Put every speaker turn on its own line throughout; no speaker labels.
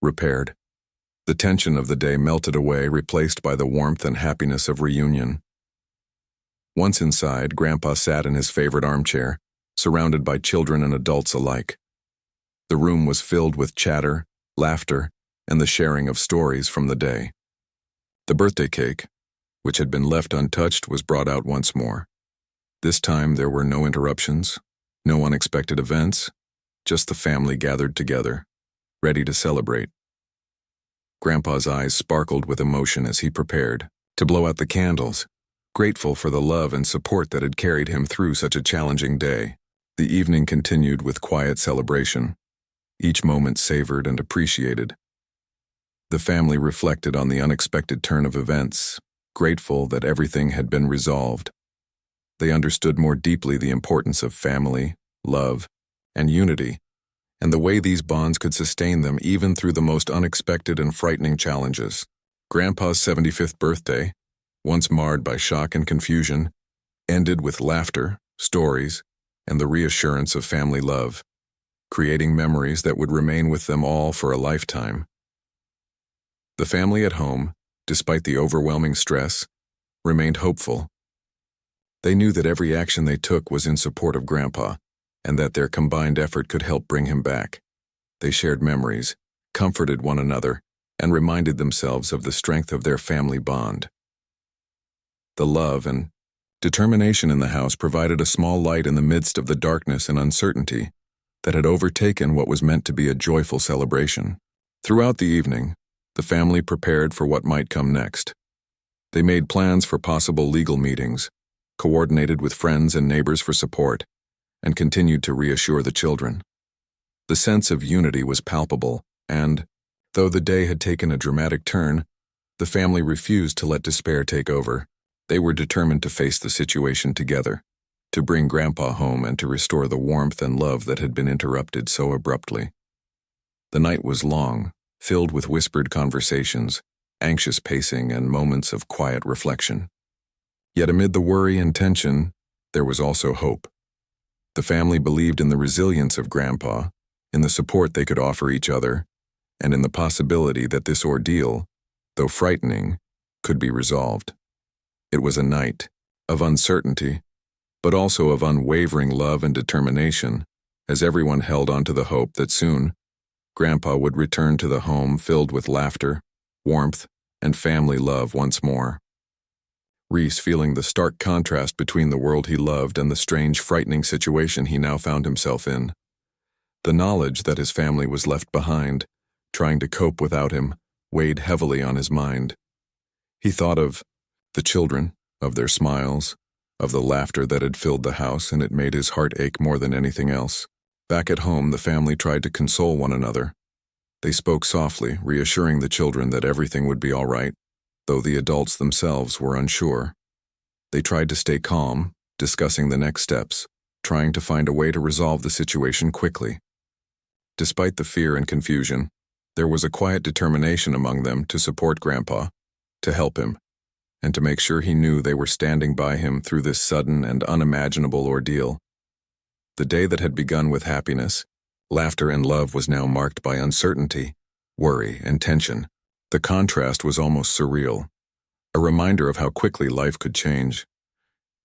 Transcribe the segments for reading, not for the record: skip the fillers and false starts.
repaired. The tension of the day melted away, replaced by the warmth and happiness of reunion. Once inside, Grandpa sat in his favorite armchair, surrounded by children and adults alike. The room was filled with chatter, laughter, and the sharing of stories from the day. The birthday cake, which had been left untouched, was brought out once more. This time there were no interruptions, no unexpected events, just the family gathered together, ready to celebrate. Grandpa's eyes sparkled with emotion as he prepared to blow out the candles, grateful for the love and support that had carried him through such a challenging day. The evening continued with quiet celebration, each moment savored and appreciated. The family reflected on the unexpected turn of events, grateful that everything had been resolved. They understood more deeply the importance of family, love, and unity, and the way these bonds could sustain them even through the most unexpected and frightening challenges. Grandpa's 75th birthday, once marred by shock and confusion, ended with laughter, stories, and the reassurance of family love, creating memories that would remain with them all for a lifetime. The family at home, despite the overwhelming stress, remained hopeful. They knew that every action they took was in support of Grandpa, and that their combined effort could help bring him back. They shared memories, comforted one another, and reminded themselves of the strength of their family bond. The love and determination in the house provided a small light in the midst of the darkness and uncertainty that had overtaken what was meant to be a joyful celebration. Throughout the evening, the family prepared for what might come next. They made plans for possible legal meetings, coordinated with friends and neighbors for support, and continued to reassure the children. The sense of unity was palpable, and, though the day had taken a dramatic turn, the family refused to let despair take over. They were determined to face the situation together, to bring Grandpa home and to restore the warmth and love that had been interrupted so abruptly. The night was long, filled with whispered conversations, anxious pacing, and moments of quiet reflection. Yet amid the worry and tension, there was also hope. The family believed in the resilience of Grandpa, in the support they could offer each other, and in the possibility that this ordeal, though frightening, could be resolved. It was a night of uncertainty, but also of unwavering love and determination, as everyone held on to the hope that soon Grandpa would return to the home filled with laughter, warmth, and family love once more. Reese, feeling the stark contrast between the world he loved and the strange, frightening situation he now found himself in. The knowledge that his family was left behind, trying to cope without him, weighed heavily on his mind. He thought of the children, of their smiles, of the laughter that had filled the house, and it made his heart ache more than anything else. Back at home, the family tried to console one another. They spoke softly, reassuring the children that everything would be all right, though the adults themselves were unsure. They tried to stay calm, discussing the next steps, trying to find a way to resolve the situation quickly. Despite the fear and confusion, there was a quiet determination among them to support Grandpa, to help him, and to make sure he knew they were standing by him through this sudden and unimaginable ordeal. The day that had begun with happiness, laughter, and love was now marked by uncertainty, worry, and tension. The contrast was almost surreal, a reminder of how quickly life could change.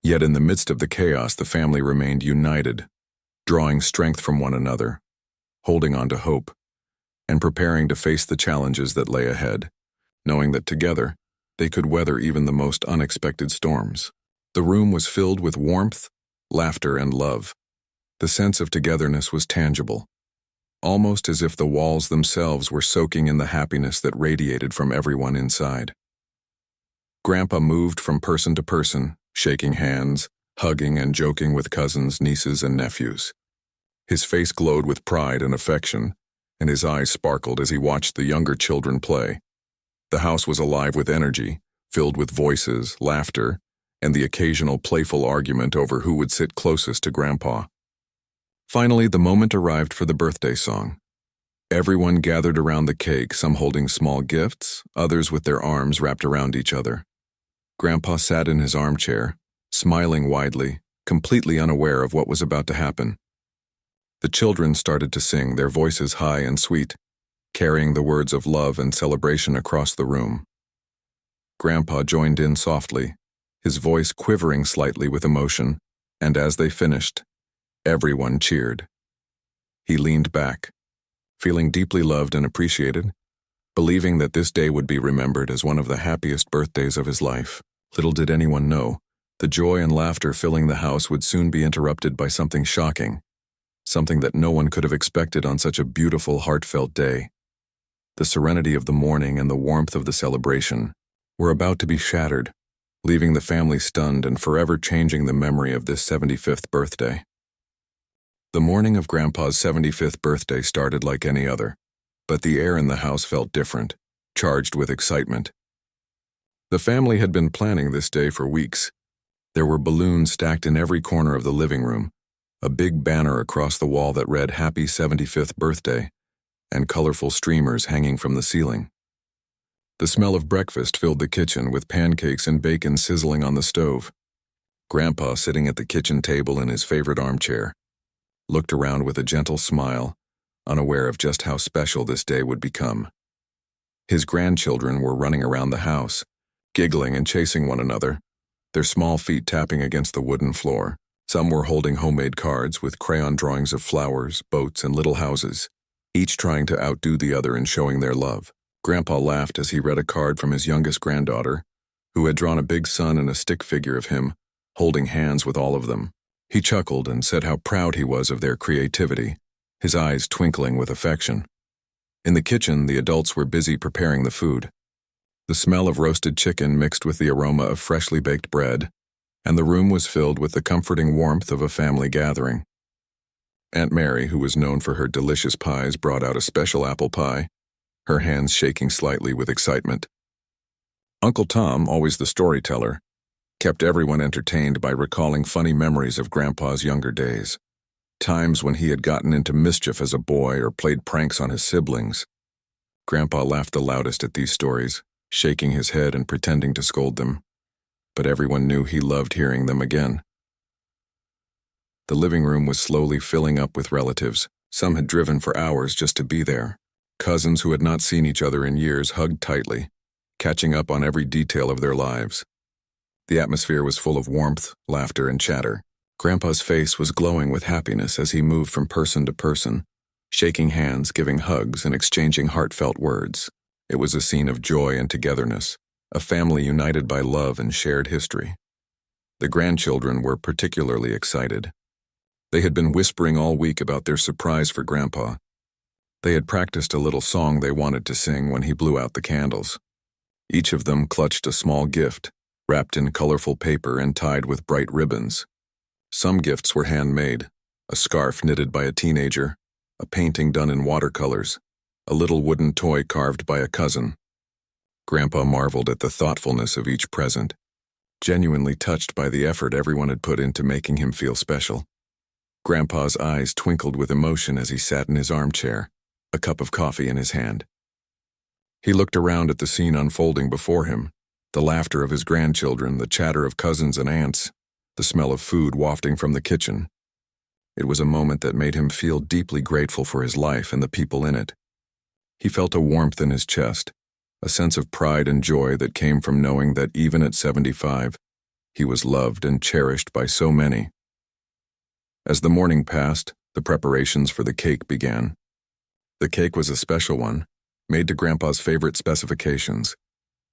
Yet in the midst of the chaos, the family remained united, drawing strength from one another, holding on to hope, and preparing to face the challenges that lay ahead, knowing that together they could weather even the most unexpected storms. The room was filled with warmth, laughter, and love. The sense of togetherness was tangible, almost as if the walls themselves were soaking in the happiness that radiated from everyone inside. Grandpa moved from person to person, shaking hands, hugging and joking with cousins, nieces, and nephews. His face glowed with pride and affection, and his eyes sparkled as he watched the younger children play. The house was alive with energy, filled with voices, laughter, and the occasional playful argument over who would sit closest to Grandpa. Finally, the moment arrived for the birthday song. Everyone gathered around the cake, some holding small gifts, others with their arms wrapped around each other. Grandpa sat in his armchair, smiling widely, completely unaware of what was about to happen. The children started to sing, their voices high and sweet. carrying the words of love and celebration across the room. Grandpa joined in softly, his voice quivering slightly with emotion, and as they finished, everyone cheered. He leaned back, feeling deeply loved and appreciated, believing that this day would be remembered as one of the happiest birthdays of his life. Little did anyone know, the joy and laughter filling the house would soon be interrupted by something shocking, something that no one could have expected on such a beautiful, heartfelt day. The serenity of the morning and the warmth of the celebration were about to be shattered, leaving the family stunned and forever changing the memory of this 75th birthday. The morning of Grandpa's 75th birthday started like any other, but the air in the house felt different, charged with excitement. The family had been planning this day for weeks. There were balloons stacked in every corner of the living room, a big banner across the wall that read "Happy 75th Birthday," and colorful streamers hanging from the ceiling. The smell of breakfast filled the kitchen with pancakes and bacon sizzling on the stove. Grandpa, sitting at the kitchen table in his favorite armchair, looked around with a gentle smile, unaware of just how special this day would become. His grandchildren were running around the house, giggling and chasing one another, their small feet tapping against the wooden floor. Some were holding homemade cards with crayon drawings of flowers, boats, and little houses, each trying to outdo the other in showing their love. Grandpa laughed as he read a card from his youngest granddaughter, who had drawn a big sun and a stick figure of him, holding hands with all of them. He chuckled and said how proud he was of their creativity, his eyes twinkling with affection. In the kitchen, the adults were busy preparing the food. The smell of roasted chicken mixed with the aroma of freshly baked bread, and the room was filled with the comforting warmth of a family gathering. Aunt Mary, who was known for her delicious pies, brought out a special apple pie, her hands shaking slightly with excitement. Uncle Tom, always the storyteller, kept everyone entertained by recalling funny memories of Grandpa's younger days, times when he had gotten into mischief as a boy or played pranks on his siblings. Grandpa laughed the loudest at these stories, shaking his head and pretending to scold them, but everyone knew he loved hearing them again. The living room was slowly filling up with relatives. Some had driven for hours just to be there. Cousins who had not seen each other in years hugged tightly, catching up on every detail of their lives. The atmosphere was full of warmth, laughter, and chatter. Grandpa's face was glowing with happiness as he moved from person to person, shaking hands, giving hugs, and exchanging heartfelt words. It was a scene of joy and togetherness, a family united by love and shared history. The grandchildren were particularly excited. They had been whispering all week about their surprise for Grandpa. They had practiced a little song they wanted to sing when he blew out the candles. Each of them clutched a small gift, wrapped in colorful paper and tied with bright ribbons. Some gifts were handmade, a scarf knitted by a teenager, a painting done in watercolors, a little wooden toy carved by a cousin. Grandpa marveled at the thoughtfulness of each present, genuinely touched by the effort everyone had put into making him feel special. Grandpa's eyes twinkled with emotion as he sat in his armchair, a cup of coffee in his hand. He looked around at the scene unfolding before him, the laughter of his grandchildren, the chatter of cousins and aunts, the smell of food wafting from the kitchen. It was a moment that made him feel deeply grateful for his life and the people in it. He felt a warmth in his chest, a sense of pride and joy that came from knowing that even at 75, he was loved and cherished by so many. As the morning passed, the preparations for the cake began. The cake was a special one, made to Grandpa's favorite specifications: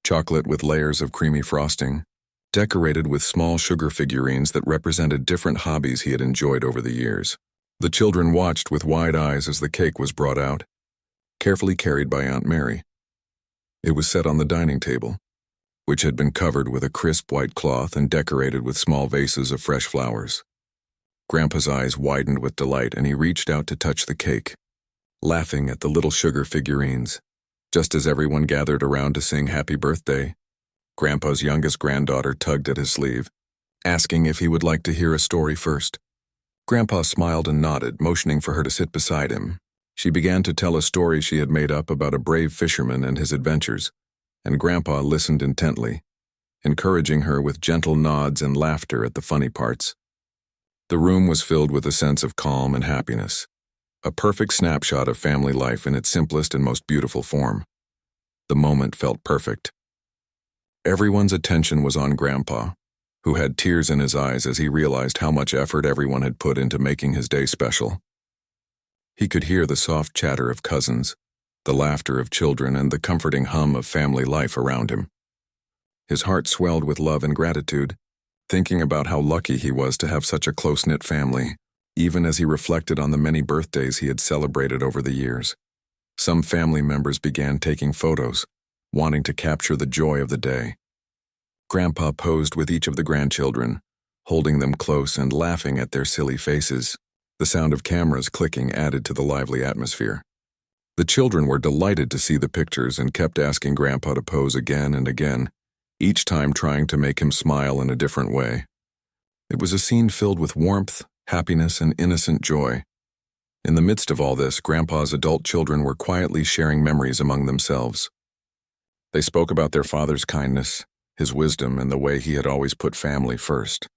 chocolate with layers of creamy frosting, decorated with small sugar figurines that represented different hobbies he had enjoyed over the years. The children watched with wide eyes as the cake was brought out, carefully carried by Aunt Mary. It was set on the dining table, which had been covered with a crisp white cloth and decorated with small vases of fresh flowers. Grandpa's eyes widened with delight and he reached out to touch the cake, laughing at the little sugar figurines. Just as everyone gathered around to sing happy birthday, Grandpa's youngest granddaughter tugged at his sleeve, asking if he would like to hear a story first. Grandpa smiled and nodded, motioning for her to sit beside him. She began to tell a story she had made up about a brave fisherman and his adventures, and Grandpa listened intently, encouraging her with gentle nods and laughter at the funny parts. The room was filled with a sense of calm and happiness, a perfect snapshot of family life in its simplest and most beautiful form. The moment felt perfect. Everyone's attention was on Grandpa, who had tears in his eyes as he realized how much effort everyone had put into making his day special. He could hear the soft chatter of cousins, the laughter of children, and the comforting hum of family life around him. His heart swelled with love and gratitude, thinking about how lucky he was to have such a close-knit family, even as he reflected on the many birthdays he had celebrated over the years. Some family members began taking photos, wanting to capture the joy of the day. Grandpa posed with each of the grandchildren, holding them close and laughing at their silly faces. The sound of cameras clicking added to the lively atmosphere. The children were delighted to see the pictures and kept asking Grandpa to pose again and again, each time trying to make him smile in a different way. It was a scene filled with warmth, happiness, and innocent joy. In the midst of all this, Grandpa's adult children were quietly sharing memories among themselves. They spoke about their father's kindness, his wisdom, and the way he had always put family first.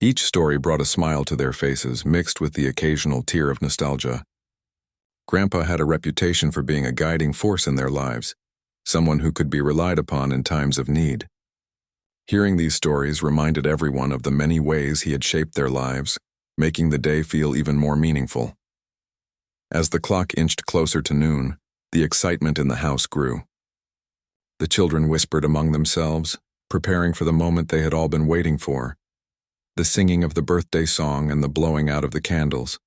Each story brought a smile to their faces, mixed with the occasional tear of nostalgia. Grandpa had a reputation for being a guiding force in their lives, someone who could be relied upon in times of need. Hearing these stories reminded everyone of the many ways he had shaped their lives, making the day feel even more meaningful. As the clock inched closer to noon, the excitement in the house grew. The children whispered among themselves, preparing for the moment they had all been waiting for, the singing of the birthday song and the blowing out of the candles.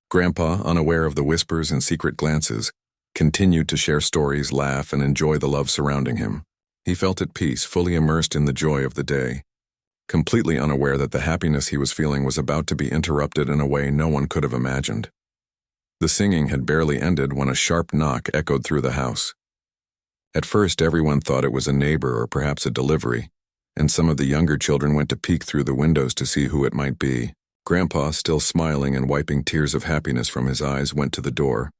Grandpa, unaware of the whispers and secret glances, continued to share stories, laugh, and enjoy the love surrounding him. He felt at peace, fully immersed in the joy of the day, completely unaware that the happiness he was feeling was about to be interrupted in a way no one could have imagined. The singing had barely ended when a sharp knock echoed through the house. At first, everyone thought it was a neighbor or perhaps a delivery, and some of the younger children went to peek through the windows to see who it might be. Grandpa, still smiling and wiping tears of happiness from his eyes, went to the door,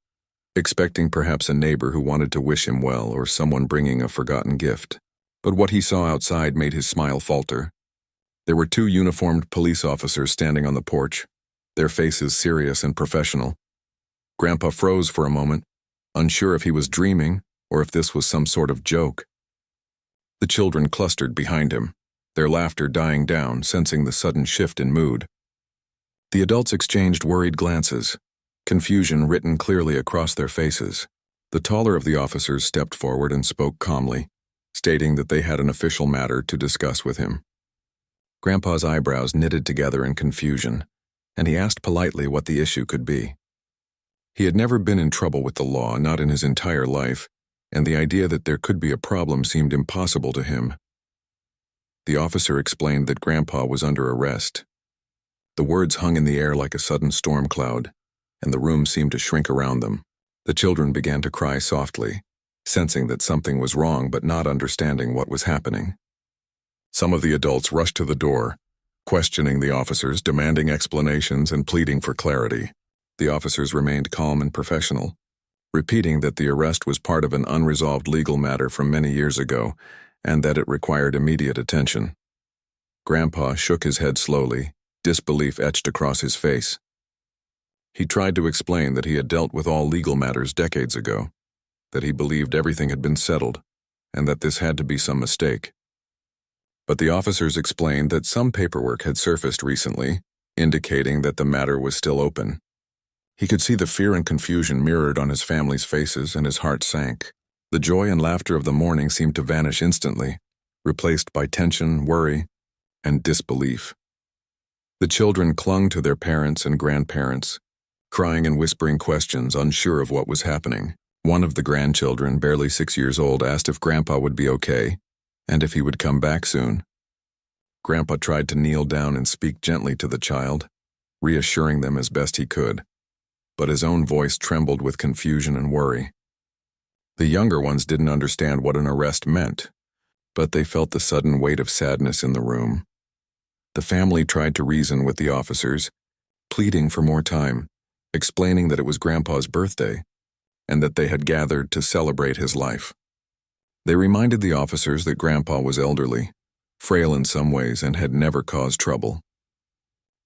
expecting perhaps a neighbor who wanted to wish him well or someone bringing a forgotten gift. But what he saw outside made his smile falter. There were two uniformed police officers standing on the porch, their faces serious and professional. Grandpa froze for a moment, unsure if he was dreaming or if this was some sort of joke. The children clustered behind him, their laughter dying down, sensing the sudden shift in mood. The adults exchanged worried glances, confusion written clearly across their faces. The taller of the officers stepped forward and spoke calmly, stating that they had an official matter to discuss with him. Grandpa's eyebrows knitted together in confusion, and he asked politely what the issue could be. He had never been in trouble with the law, not in his entire life, and the idea that there could be a problem seemed impossible to him. The officer explained that Grandpa was under arrest. The words hung in the air like a sudden storm cloud, and the room seemed to shrink around them. The children began to cry softly, sensing that something was wrong but not understanding what was happening. Some of the adults rushed to the door, questioning the officers, demanding explanations and pleading for clarity. The officers remained calm and professional, repeating that the arrest was part of an unresolved legal matter from many years ago and that it required immediate attention. Grandpa shook his head slowly, disbelief etched across his face. He tried to explain that he had dealt with all legal matters decades ago, that he believed everything had been settled, and that this had to be some mistake. But the officers explained that some paperwork had surfaced recently, indicating that the matter was still open. He could see the fear and confusion mirrored on his family's faces, and his heart sank. The joy and laughter of the morning seemed to vanish instantly, replaced by tension, worry, and disbelief. The children clung to their parents and grandparents, crying and whispering questions, unsure of what was happening. One of the grandchildren, barely 6 years old, asked if Grandpa would be okay, and if he would come back soon. Grandpa tried to kneel down and speak gently to the child, reassuring them as best he could, but his own voice trembled with confusion and worry. The younger ones didn't understand what an arrest meant, but they felt the sudden weight of sadness in the room. The family tried to reason with the officers, pleading for more time, explaining that it was Grandpa's birthday, and that they had gathered to celebrate his life. They reminded the officers that Grandpa was elderly, frail in some ways, and had never caused trouble.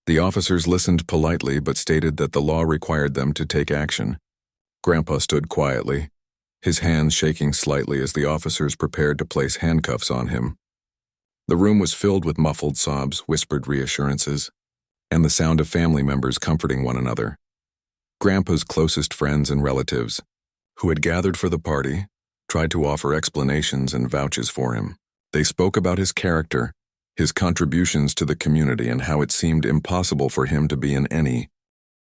The officers listened politely but stated that the law required them to take action. Grandpa stood quietly, his hands shaking slightly as the officers prepared to place handcuffs on him. The room was filled with muffled sobs, whispered reassurances, and the sound of family members comforting one another. Grandpa's closest friends and relatives, who had gathered for the party, tried to offer explanations and vouches for him. They spoke about his character, his contributions to the community, and how it seemed impossible for him to be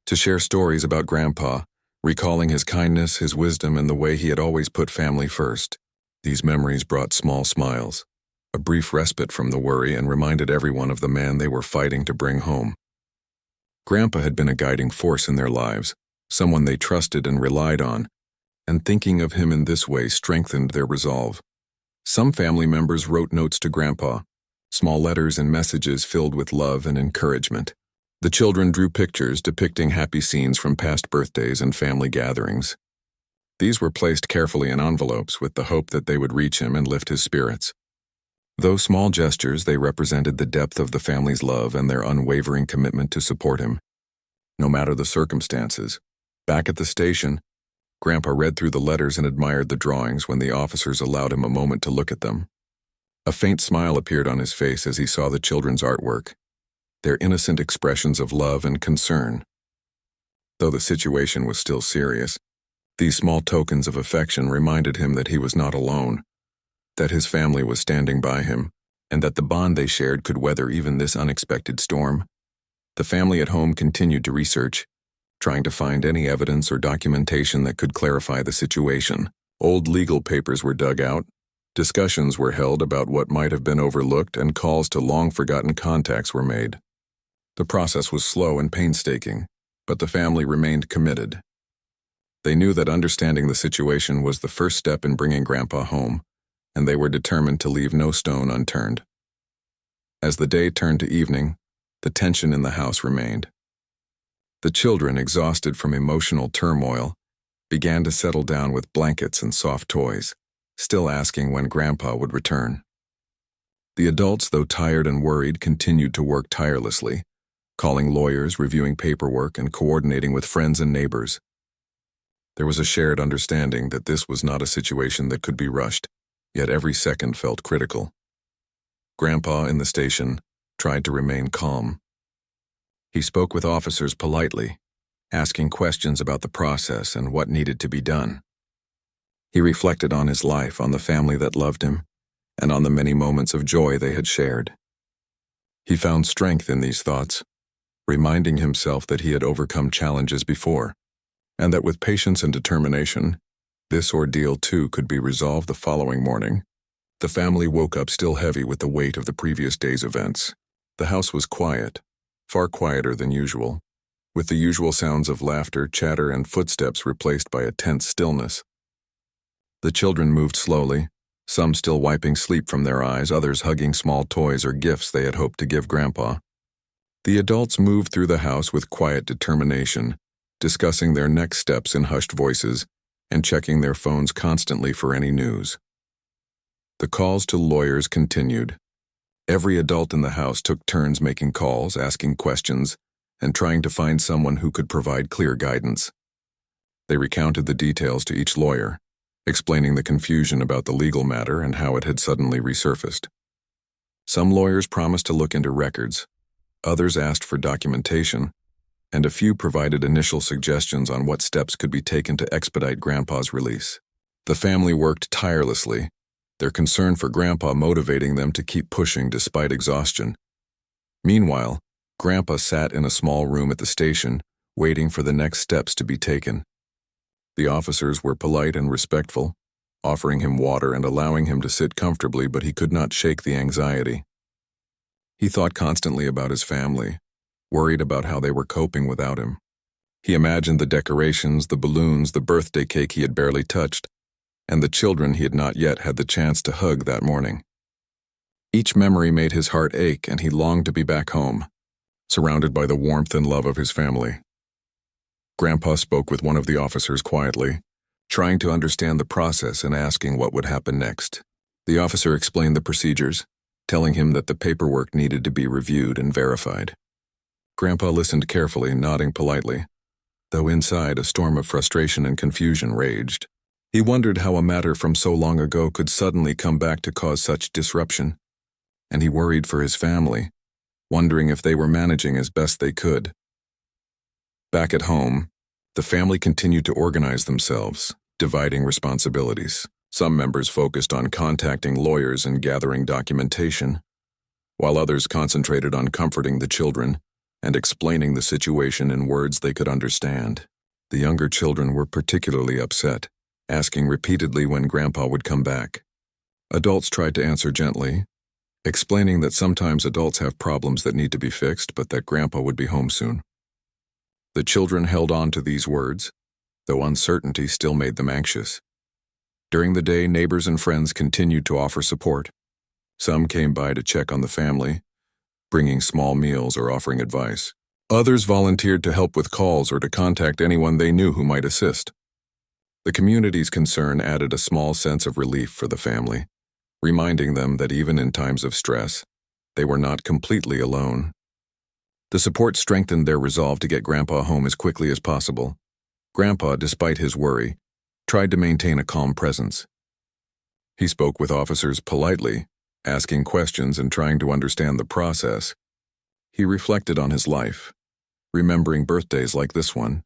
to share stories about Grandpa, recalling his kindness, his wisdom, and the way he had always put family first. These memories brought small smiles, a brief respite from the worry, and reminded everyone of the man they were fighting to bring home. Grandpa had been a guiding force in their lives, someone they trusted and relied on, and thinking of him in this way strengthened their resolve. Some family members wrote notes to Grandpa, small letters and messages filled with love and encouragement. The children drew pictures depicting happy scenes from past birthdays and family gatherings. These were placed carefully in envelopes with the hope that they would reach him and lift his spirits. Though small gestures, they represented the depth of the family's love and their unwavering commitment to support him, no matter the circumstances. Back at the station, Grandpa read through the letters and admired the drawings when the officers allowed him a moment to look at them. A faint smile appeared on his face as he saw the children's artwork, their innocent expressions of love and concern. Though the situation was still serious, these small tokens of affection reminded him that he was not alone, that his family was standing by him, and that the bond they shared could weather even this unexpected storm. The family at home continued to research, trying to find any evidence or documentation that could clarify the situation. Old legal papers were dug out, discussions were held about what might have been overlooked, and calls to long-forgotten contacts were made. The process was slow and painstaking, but the family remained committed. They knew that understanding the situation was the first step in bringing Grandpa home, and they were determined to leave no stone unturned. As the day turned to evening, the tension in the house remained. The children, exhausted from emotional turmoil, began to settle down with blankets and soft toys, still asking when Grandpa would return. The adults, though tired and worried, continued to work tirelessly, calling lawyers, reviewing paperwork, and coordinating with friends and neighbors. There was a shared understanding that this was not a situation that could be rushed, yet every second felt critical. Grandpa, in the station, tried to remain calm. He spoke with officers politely, asking questions about the process and what needed to be done. He reflected on his life, on the family that loved him, and on the many moments of joy they had shared. He found strength in these thoughts, reminding himself that he had overcome challenges before, and that with patience and determination, this ordeal too could be resolved. The following morning, the family woke up still heavy with the weight of the previous day's events. The house was quiet, far quieter than usual, with the usual sounds of laughter, chatter, and footsteps replaced by a tense stillness. The children moved slowly, some still wiping sleep from their eyes, others hugging small toys or gifts they had hoped to give Grandpa. The adults moved through the house with quiet determination, discussing their next steps in hushed voices and checking their phones constantly for any news. The calls to lawyers continued. Every adult in the house took turns making calls, asking questions, and trying to find someone who could provide clear guidance. They recounted the details to each lawyer, explaining the confusion about the legal matter and how it had suddenly resurfaced. Some lawyers promised to look into records, others asked for documentation, and a few provided initial suggestions on what steps could be taken to expedite Grandpa's release. The family worked tirelessly, their concern for Grandpa motivating them to keep pushing despite exhaustion. Meanwhile, Grandpa sat in a small room at the station, waiting for the next steps to be taken. The officers were polite and respectful, offering him water and allowing him to sit comfortably, but he could not shake the anxiety. He thought constantly about his family, worried about how they were coping without him. He imagined the decorations, the balloons, the birthday cake he had barely touched, and the children he had not yet had the chance to hug that morning. Each memory made his heart ache, and he longed to be back home, surrounded by the warmth and love of his family. Grandpa spoke with one of the officers quietly, trying to understand the process and asking what would happen next. The officer explained the procedures, telling him that the paperwork needed to be reviewed and verified. Grandpa listened carefully, nodding politely, though inside a storm of frustration and confusion raged. He wondered how a matter from so long ago could suddenly come back to cause such disruption, and he worried for his family, wondering if they were managing as best they could. Back at home, the family continued to organize themselves, dividing responsibilities. Some members focused on contacting lawyers and gathering documentation, while others concentrated on comforting the children and explaining the situation in words they could understand. The younger children were particularly upset, asking repeatedly when Grandpa would come back. Adults tried to answer gently, explaining that sometimes adults have problems that need to be fixed, but that Grandpa would be home soon. The children held on to these words, though uncertainty still made them anxious. During the day, neighbors and friends continued to offer support. Some came by to check on the family, bringing small meals or offering advice. Others volunteered to help with calls or to contact anyone they knew who might assist. The community's concern added a small sense of relief for the family, reminding them that even in times of stress, they were not completely alone. The support strengthened their resolve to get Grandpa home as quickly as possible. Grandpa, despite his worry, tried to maintain a calm presence. He spoke with officers politely, asking questions and trying to understand the process. He reflected on his life, remembering birthdays like this one,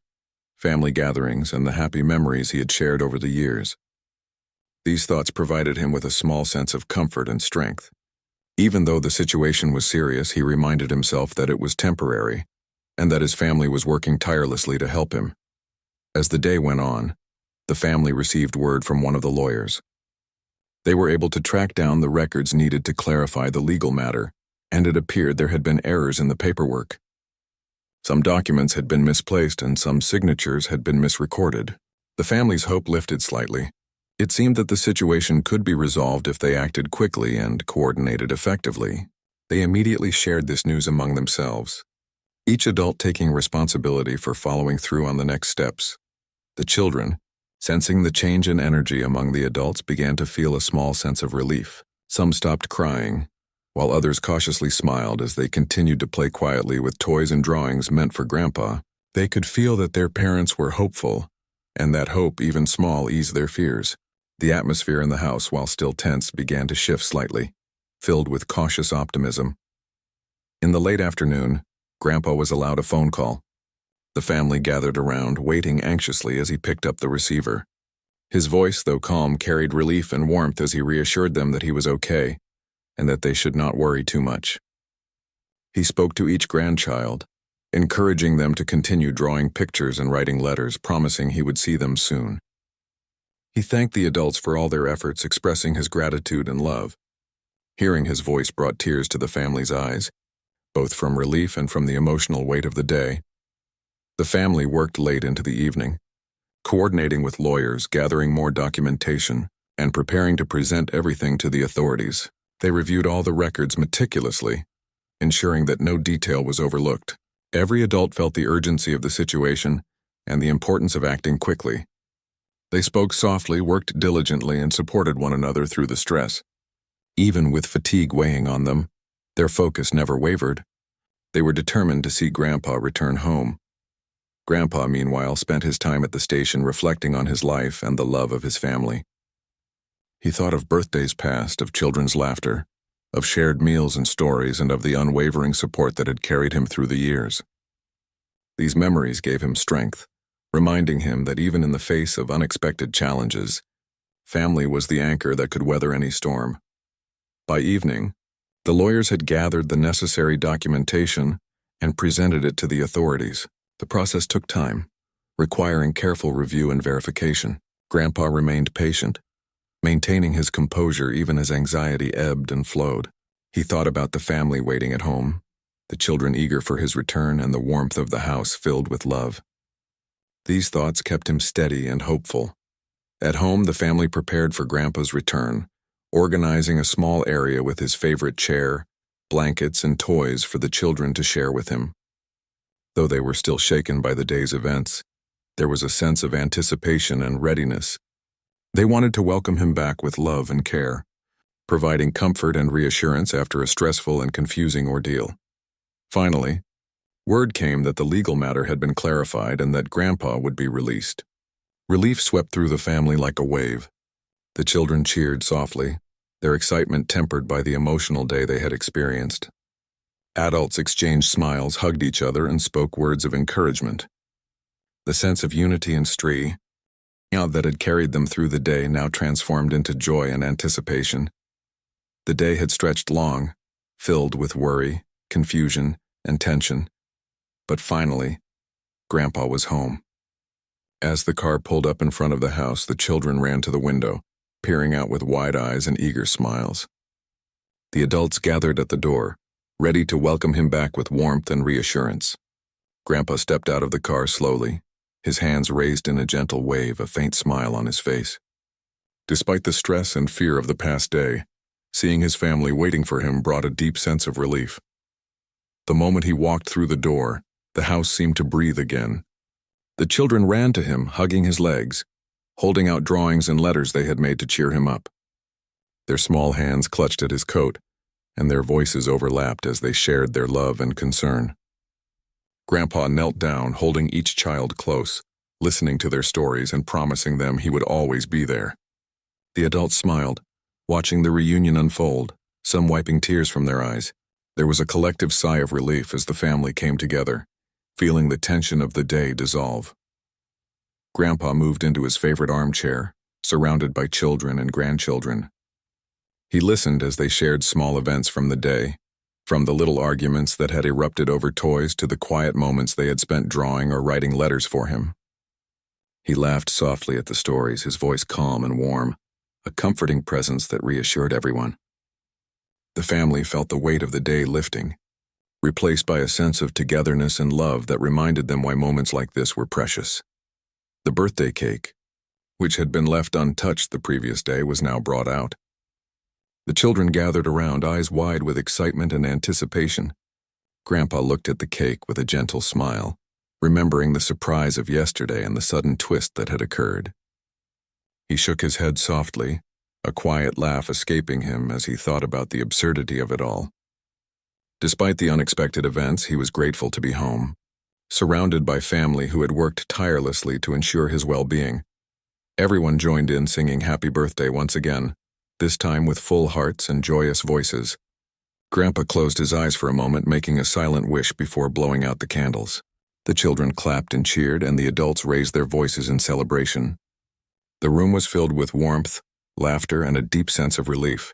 family gatherings, and the happy memories he had shared over the years. These thoughts provided him with a small sense of comfort and strength. Even though the situation was serious, he reminded himself that it was temporary and that his family was working tirelessly to help him. As the day went on, the family received word from one of the lawyers. They were able to track down the records needed to clarify the legal matter, and it appeared there had been errors in the paperwork. Some documents had been misplaced and some signatures had been misrecorded. The family's hope lifted slightly. It seemed that the situation could be resolved if they acted quickly and coordinated effectively. They immediately shared this news among themselves, each adult taking responsibility for following through on the next steps. The children, sensing the change in energy among the adults, began to feel a small sense of relief. Some stopped crying, while others cautiously smiled as they continued to play quietly with toys and drawings meant for Grandpa. They could feel that their parents were hopeful, and that hope, even small, eased their fears. The atmosphere in the house, while still tense, began to shift slightly, filled with cautious optimism. In the late afternoon, Grandpa was allowed a phone call. The family gathered around, waiting anxiously as he picked up the receiver. His voice, though calm, carried relief and warmth as he reassured them that he was okay, and that they should not worry too much. He spoke to each grandchild, encouraging them to continue drawing pictures and writing letters, promising he would see them soon. He thanked the adults for all their efforts, expressing his gratitude and love. Hearing his voice brought tears to the family's eyes, both from relief and from the emotional weight of the day. The family worked late into the evening, coordinating with lawyers, gathering more documentation, and preparing to present everything to the authorities. They reviewed all the records meticulously, ensuring that no detail was overlooked. Every adult felt the urgency of the situation and the importance of acting quickly. They spoke softly, worked diligently, and supported one another through the stress. Even with fatigue weighing on them, their focus never wavered. They were determined to see Grandpa return home. Grandpa, meanwhile, spent his time at the station reflecting on his life and the love of his family. He thought of birthdays past, of children's laughter, of shared meals and stories, and of the unwavering support that had carried him through the years. These memories gave him strength, reminding him that even in the face of unexpected challenges, family was the anchor that could weather any storm. By evening, the lawyers had gathered the necessary documentation and presented it to the authorities. The process took time, requiring careful review and verification. Grandpa remained patient, maintaining his composure even as anxiety ebbed and flowed. He thought about the family waiting at home, the children eager for his return, and the warmth of the house filled with love. These thoughts kept him steady and hopeful. At home, the family prepared for Grandpa's return, organizing a small area with his favorite chair, blankets, and toys for the children to share with him. Though they were still shaken by the day's events, there was a sense of anticipation and readiness. They wanted to welcome him back with love and care, providing comfort and reassurance after a stressful and confusing ordeal. Finally, Word came that the legal matter had been clarified and that Grandpa would be released. Relief swept through the family like a wave. The children cheered softly, their excitement tempered by the emotional day they had experienced. Adults exchanged smiles, hugged each other, and spoke words of encouragement. The sense of unity and strength that had carried them through the day now transformed into joy and anticipation. The day had stretched long, filled with worry, confusion, and tension. But finally, Grandpa was home. As the car pulled up in front of the house, the children ran to the window, peering out with wide eyes and eager smiles. The adults gathered at the door, ready to welcome him back with warmth and reassurance. Grandpa stepped out of the car slowly, his hands raised in a gentle wave, a faint smile on his face. Despite the stress and fear of the past day, seeing his family waiting for him brought a deep sense of relief. The moment he walked through the door, the house seemed to breathe again. The children ran to him, hugging his legs, holding out drawings and letters they had made to cheer him up. Their small hands clutched at his coat, and their voices overlapped as they shared their love and concern. Grandpa knelt down, holding each child close, listening to their stories and promising them he would always be there. The adults smiled, watching the reunion unfold, some wiping tears from their eyes. There was a collective sigh of relief as the family came together, feeling the tension of the day dissolve. Grandpa moved into his favorite armchair, surrounded by children and grandchildren. He listened as they shared small events from the day, from the little arguments that had erupted over toys to the quiet moments they had spent drawing or writing letters for him. He laughed softly at the stories, his voice calm and warm, a comforting presence that reassured everyone. The family felt the weight of the day lifting, replaced by a sense of togetherness and love that reminded them why moments like this were precious. The birthday cake, which had been left untouched the previous day, was now brought out. The children gathered around, eyes wide with excitement and anticipation. Grandpa looked at the cake with a gentle smile, remembering the surprise of yesterday and the sudden twist that had occurred. He shook his head softly, a quiet laugh escaping him as he thought about the absurdity of it all. Despite the unexpected events, he was grateful to be home, surrounded by family who had worked tirelessly to ensure his well-being. Everyone joined in singing Happy Birthday once again, this time with full hearts and joyous voices. Grandpa closed his eyes for a moment, making a silent wish before blowing out the candles. The children clapped and cheered, and the adults raised their voices in celebration. The room was filled with warmth, laughter, and a deep sense of relief.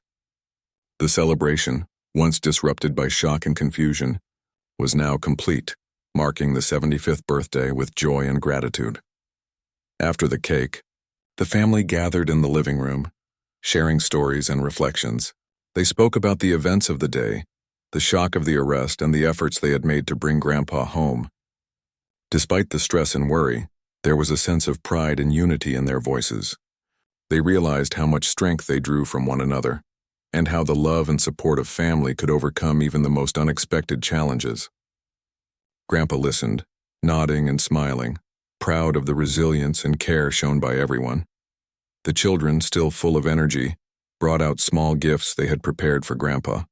The celebration, once disrupted by shock and confusion, was now complete, marking the 75th birthday with joy and gratitude. After the cake, the family gathered in the living room, sharing stories and reflections. They spoke about the events of the day, the shock of the arrest, and the efforts they had made to bring Grandpa home. Despite the stress and worry, there was a sense of pride and unity in their voices. They realized how much strength they drew from one another, and how the love and support of family could overcome even the most unexpected challenges. Grandpa listened, nodding and smiling, proud of the resilience and care shown by everyone. The children, still full of energy, brought out small gifts they had prepared for Grandpa.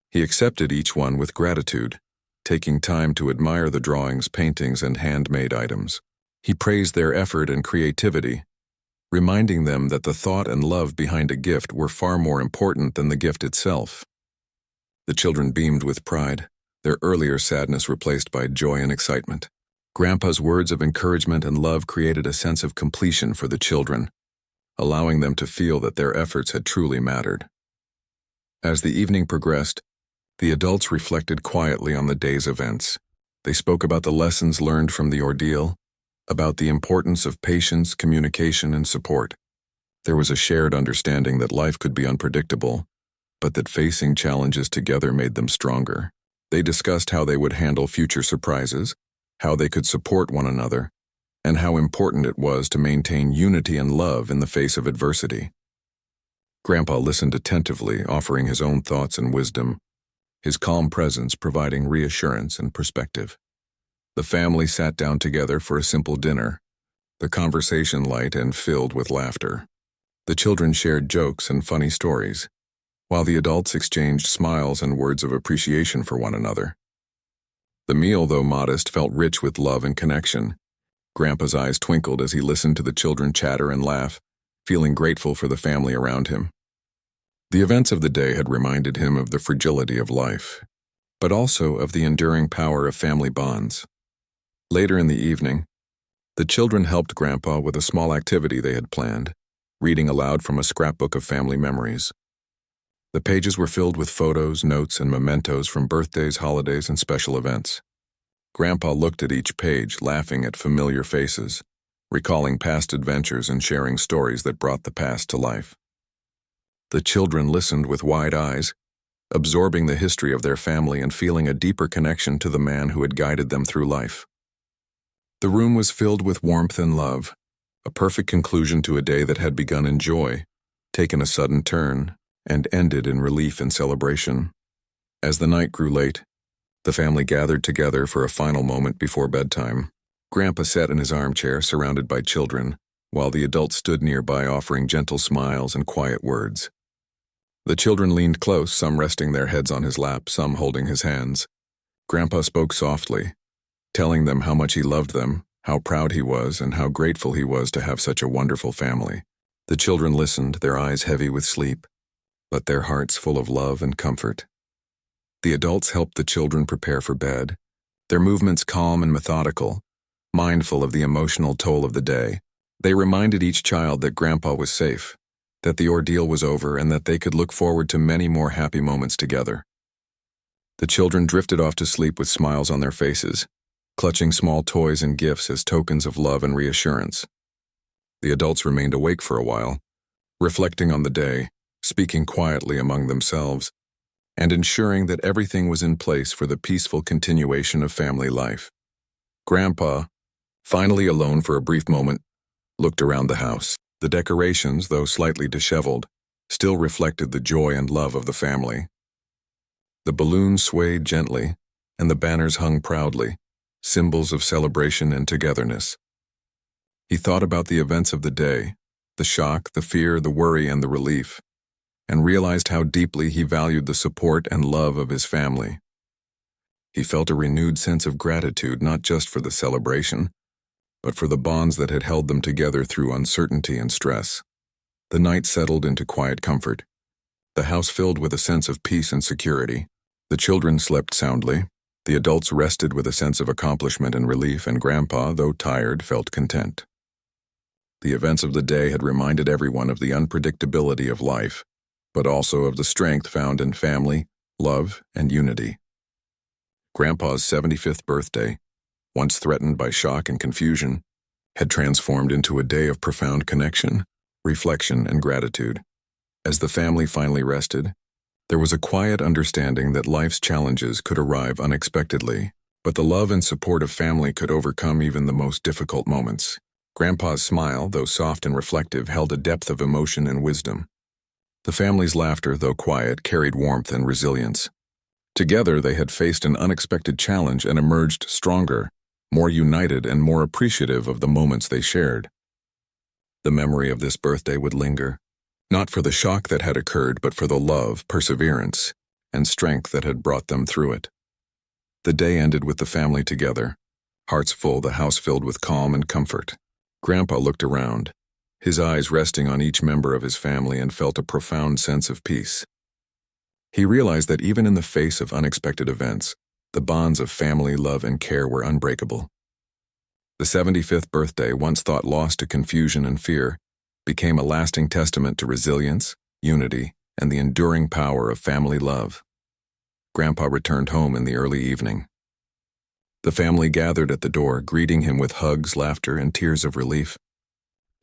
He accepted each one with gratitude, taking time to admire the drawings, paintings, and handmade items. He praised their effort and creativity, reminding them that the thought and love behind a gift were far more important than the gift itself. The children beamed with pride, their earlier sadness replaced by joy and excitement. Grandpa's words of encouragement and love created a sense of completion for the children, allowing them to feel that their efforts had truly mattered. As the evening progressed, the adults reflected quietly on the day's events. They spoke about the lessons learned from the ordeal, about the importance of patience, communication, and support. There was a shared understanding that life could be unpredictable, but that facing challenges together made them stronger. They discussed how they would handle future surprises, how they could support one another, and how important it was to maintain unity and love in the face of adversity. Grandpa listened attentively, offering his own thoughts and wisdom, his calm presence providing reassurance and perspective. The family sat down together for a simple dinner, the conversation light and filled with laughter. The children shared jokes and funny stories, while the adults exchanged smiles and words of appreciation for one another. The meal, though modest, felt rich with love and connection. Grandpa's eyes twinkled as he listened to the children chatter and laugh, feeling grateful for the family around him. The events of the day had reminded him of the fragility of life, but also of the enduring power of family bonds. Later in the evening, the children helped Grandpa with a small activity they had planned, reading aloud from a scrapbook of family memories. The pages were filled with photos, notes, and mementos from birthdays, holidays, and special events. Grandpa looked at each page, laughing at familiar faces, recalling past adventures and sharing stories that brought the past to life. The children listened with wide eyes, absorbing the history of their family and feeling a deeper connection to the man who had guided them through life. The room was filled with warmth and love, a perfect conclusion to a day that had begun in joy, taken a sudden turn, and ended in relief and celebration. As the night grew late, the family gathered together for a final moment before bedtime. Grandpa sat in his armchair, surrounded by children, while the adults stood nearby offering gentle smiles and quiet words. The children leaned close, some resting their heads on his lap, some holding his hands. Grandpa spoke softly, telling them how much he loved them, how proud he was, and how grateful he was to have such a wonderful family. The children listened, their eyes heavy with sleep, but their hearts full of love and comfort. The adults helped the children prepare for bed, their movements calm and methodical, mindful of the emotional toll of the day. They reminded each child that Grandpa was safe, that the ordeal was over, and that they could look forward to many more happy moments together. The children drifted off to sleep with smiles on their faces, clutching small toys and gifts as tokens of love and reassurance. The adults remained awake for a while, reflecting on the day, speaking quietly among themselves, and ensuring that everything was in place for the peaceful continuation of family life. Grandpa, finally alone for a brief moment, looked around the house. The decorations, though slightly disheveled, still reflected the joy and love of the family. The balloons swayed gently, and the banners hung proudly, symbols of celebration and togetherness. He thought about the events of the day, the shock, the fear, the worry, and the relief, and realized how deeply he valued the support and love of his family. He felt a renewed sense of gratitude not just for the celebration, but for the bonds that had held them together through uncertainty and stress. The night settled into quiet comfort, the house filled with a sense of peace and security. The children slept soundly, the adults rested with a sense of accomplishment and relief, and Grandpa, though tired, felt content. The events of the day had reminded everyone of the unpredictability of life, but also of the strength found in family, love, and unity. Grandpa's 75th birthday, once threatened by shock and confusion, had transformed into a day of profound connection, reflection, and gratitude. As the family finally rested, there was a quiet understanding that life's challenges could arrive unexpectedly, but the love and support of family could overcome even the most difficult moments. Grandpa's smile, though soft and reflective, held a depth of emotion and wisdom. The family's laughter, though quiet, carried warmth and resilience. Together, they had faced an unexpected challenge and emerged stronger, more united, and more appreciative of the moments they shared. The memory of this birthday would linger, not for the shock that had occurred, but for the love, perseverance, and strength that had brought them through it. The day ended with the family together, hearts full, the house filled with calm and comfort. Grandpa looked around, his eyes resting on each member of his family, and felt a profound sense of peace. He realized that even in the face of unexpected events, the bonds of family, love, and care were unbreakable. The 75th birthday, once thought lost to confusion and fear, became a lasting testament to resilience, unity, and the enduring power of family love. Grandpa returned home in the early evening. The family gathered at the door, greeting him with hugs, laughter, and tears of relief.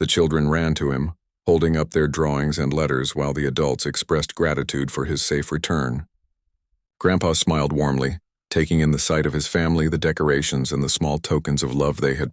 The children ran to him, holding up their drawings and letters, while the adults expressed gratitude for his safe return. Grandpa smiled warmly, taking in the sight of his family, the decorations, and the small tokens of love they had